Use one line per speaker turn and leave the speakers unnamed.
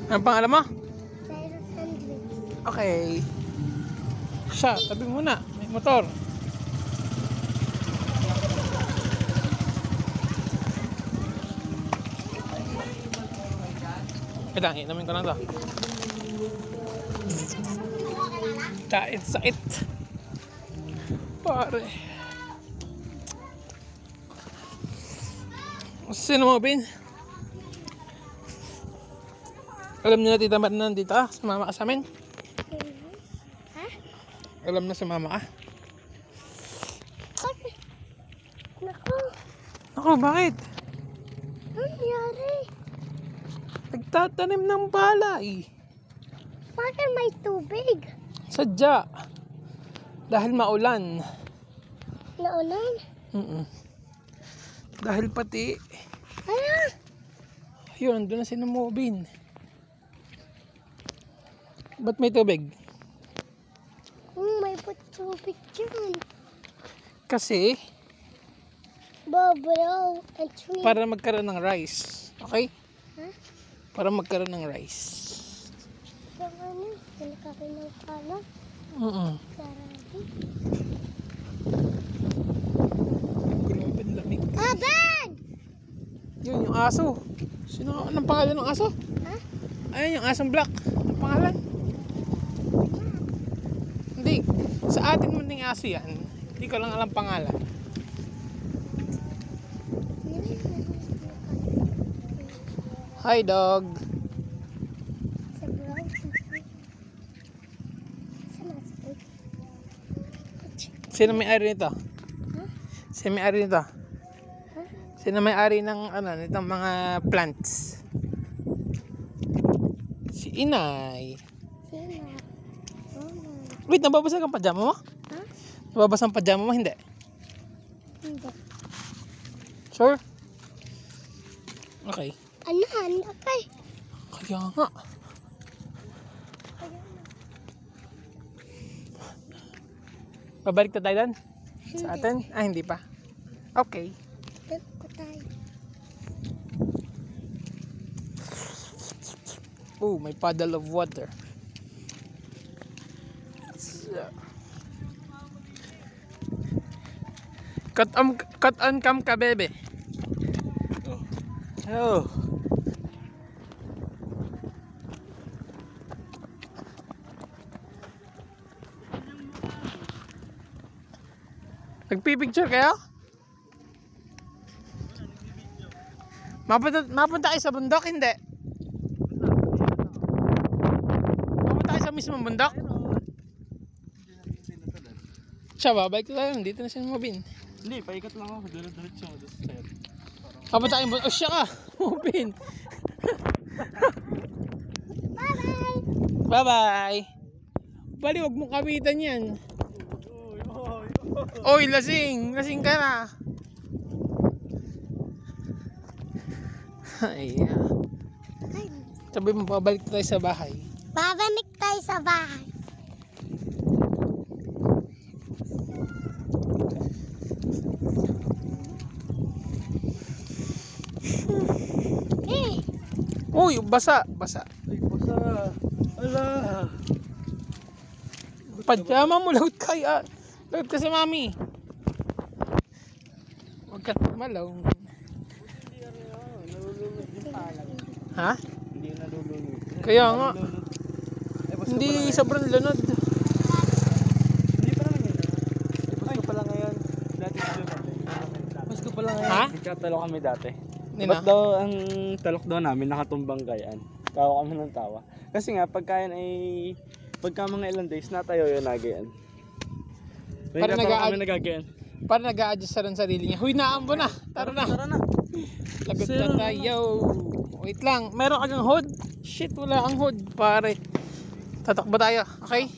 Ang pangalan mo?
Cyrus Hendrix.
Okay. Siya, tabi muna. May motor. Ito, inamin ko lang to. Sakit. Pare. Sino mo, Bin? Alam niyo na Tita Mar na nandito ka? Sumama ka sa amin?
Ha?
Alam na sumama ka?
Bakit? Naku,
Ako, bakit?
ano nangyari?
Nagtatanim ng palay.
Bakit may tubig?
Sadya. Dahil maulan.
Naulan?
Dahil pati,
Ano?
yun, doon na sinumubin. Ba't may tubig?
May tubig dyan.
Kasi,
Bubble and tree.
para magkaroon ng rice. Okay?
Ha?
Para magkaroon ng rice.
Yung ano? Nalakakin ng kala. Sarado.
Grabe, lamig.
Ben!
Yun, yung aso. Sino, anong pangalan ng aso?
Ha?
Ayun, yung asong black. Anong pangalan? Hindi. Sa atin man ding aso yan. Hindi ko lang alam pangalan. Hi, dog.
Sa brown. Sa nasa.
Sino may-ari nito? Sino may-ari nito? Sino may-ari ng ano, nitong mga plants? Si Inay.
Sino?
Wait, nababasa ang pajama mo?
Ha?
Nababasa ang pajama mo? Hindi.
Hindi.
Sure? Okay.
Ano? Okay.
Kaya nga. Babalik na tayo doon? Sa atin? Ah, hindi pa. Okay.
Dito ko tayo.
Oh, may puddle of water. Cut on cam ka, bebe. Oh. Nagpipicture kayo? Mapunta kayo sa bundok? Hindi. Mapunta kayo sa mismong bundok? Siya, babalik ko tayo. Dito na siya mabin.
Hindi, paikot lang ako. Diretso ako.
Papunta kayo bundok. Oh, siya ka. Mabin.
Bye-bye!
Bye-bye. Bali, huwag mong kapitan yan. Oy, lasing! Lasing ka na! Ay, sabi mo, pabalik tayo sa bahay.
Babalik tayo sa bahay.
Uy, basa! Basa.
Ay, basa. Ala.
Pajama mo, laut ka. Laut ka sa mami. Huwag ka malaw.
Nalulunod yung palang.
Ha?
Hindi nalulunod.
Kaya nga.
Ay, basta
Hindi
pala ngayon.
sobrang lunod.
Hindi pa naman yun. Ay, pala ngayon. Dati dito kami. Pasko pala ngayon.
Ha?
Nagkatalo kami dati.
Hindi
Ba't
na.
daw ang talok daw namin nakatumbang gayaan? Tawa kami ng tawa. Kasi nga, pagka yan ay... Pagka mga ilang days, natayo yun nagayan.
Parang
kami nagagayan.
Para nag-a-adjust sa rin sarili niya. Huy, naambo na. Tara na.
Tara na.
Lagot
Sino
na tayo. Wait lang. Meron ka ng hood? Shit, wala ang hood. Pare. Tatakbo tayo. Okay?